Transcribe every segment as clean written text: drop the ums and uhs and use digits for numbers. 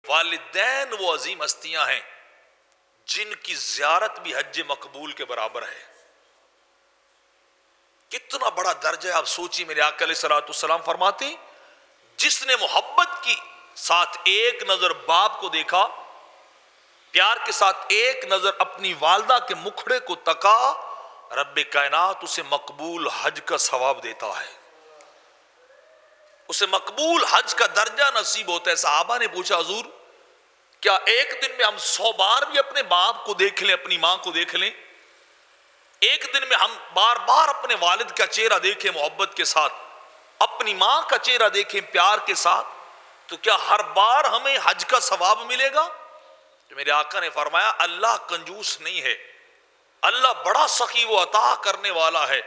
والدین وہ عظیم ہستیاں ہیں جن کی زیارت بھی حج مقبول کے برابر ہے. کتنا بڑا درجہ ہے. آپ سوچیے، میرے آقا علیہ الصلوۃ والسلام فرماتے ہیں جس نے محبت کی ساتھ ایک نظر باپ کو دیکھا، پیار کے ساتھ ایک نظر اپنی والدہ کے مکھڑے کو تکا، رب کائنات اسے مقبول حج کا ثواب دیتا ہے، اسے مقبول حج کا درجہ نصیب ہوتا ہے. صحابہ نے پوچھا حضور کیا ایک دن میں ہم 100 بار بھی اپنے باپ کو دیکھ لیں، اپنی ماں کو دیکھ لیں؟ ایک دن میں ہم بار بار اپنے والد کا چہرہ دیکھیں محبت کے ساتھ، اپنی ماں کا چہرہ دیکھیں پیار کے ساتھ، تو کیا ہر بار ہمیں حج کا ثواب ملے گا؟ تو میرے آقا نے فرمایا اللہ کنجوس نہیں ہے، اللہ بڑا سخی و عطا کرنے والا ہے.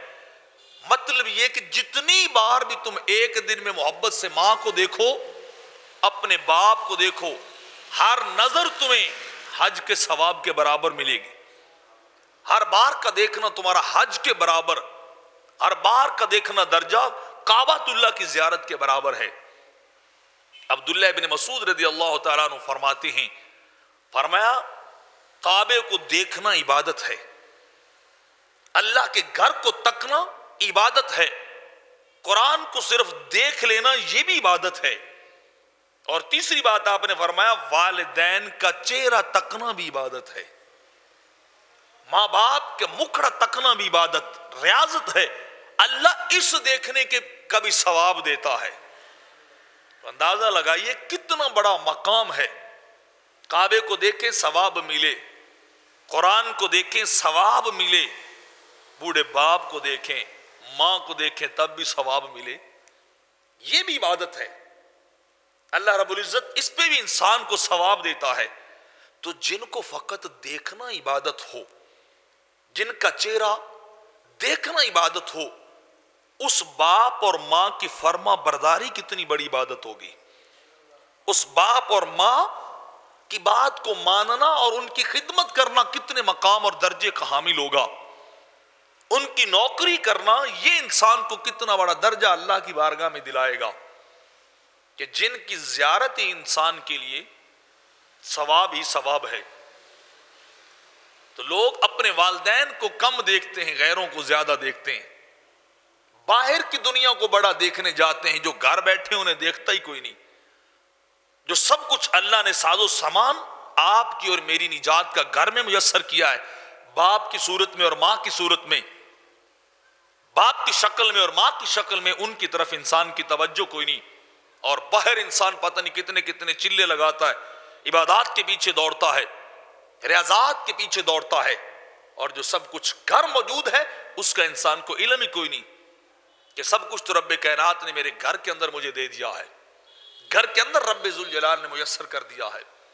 مطلب یہ کہ جتنی بار بھی تم ایک دن میں محبت سے ماں کو دیکھو، اپنے باپ کو دیکھو، ہر نظر تمہیں حج کے ثواب کے برابر ملے گی. ہر بار کا دیکھنا تمہارا حج کے برابر، ہر بار کا دیکھنا درجہ کعبۃ اللہ کی زیارت کے برابر ہے. عبداللہ ابن مسعود رضی اللہ تعالیٰ عنہ فرماتے ہیں، فرمایا کعبے کو دیکھنا عبادت ہے، اللہ کے گھر کو تکنا عبادت ہے، قرآن کو صرف دیکھ لینا یہ بھی عبادت ہے، اور تیسری بات آپ نے فرمایا والدین کا چہرہ تکنا بھی عبادت ہے، ماں باپ کے مکھڑا تکنا بھی عبادت، ریاضت ہے. اللہ اس دیکھنے کے کا بھی ثواب دیتا ہے. تو اندازہ لگائیے کتنا بڑا مقام ہے. کعبے کو دیکھیں ثواب ملے، قرآن کو دیکھیں ثواب ملے، بوڑھے باپ کو دیکھیں، ماں کو دیکھیں تب بھی ثواب ملے، یہ بھی عبادت ہے. اللہ رب العزت اس پہ بھی انسان کو ثواب دیتا ہے. تو جن کو فقط دیکھنا عبادت ہو، جن کا چہرہ دیکھنا عبادت ہو، اس باپ اور ماں کی فرما برداری کتنی بڑی عبادت ہوگی. اس باپ اور ماں کی بات کو ماننا اور ان کی خدمت کرنا کتنے مقام اور درجے کا حامل ہوگا. ان کی نوکری کرنا یہ انسان کو کتنا بڑا درجہ اللہ کی بارگاہ میں دلائے گا کہ جن کی زیارت انسان کے لیے ثواب ہی ثواب ہے. تو لوگ اپنے والدین کو کم دیکھتے ہیں، غیروں کو زیادہ دیکھتے ہیں. باہر کی دنیا کو بڑا دیکھنے جاتے ہیں، جو گھر بیٹھے انہیں دیکھتا ہی کوئی نہیں. جو سب کچھ اللہ نے ساز و سامان آپ کی اور میری نجات کا گھر میں میسر کیا ہے، باپ کی صورت میں اور ماں کی صورت میں، باپ کی شکل میں اور ماں کی شکل میں، ان کی طرف انسان کی توجہ کوئی نہیں. اور باہر انسان پتہ نہیں کتنے کتنے چلے لگاتا ہے، عبادات کے پیچھے دوڑتا ہے، ریاضات کے پیچھے دوڑتا ہے، اور جو سب کچھ گھر موجود ہے اس کا انسان کو علم ہی کوئی نہیں کہ سب کچھ تو رب کائنات نے میرے گھر کے اندر مجھے دے دیا ہے، گھر کے اندر رب ذوالجلال نے میسر کر دیا ہے.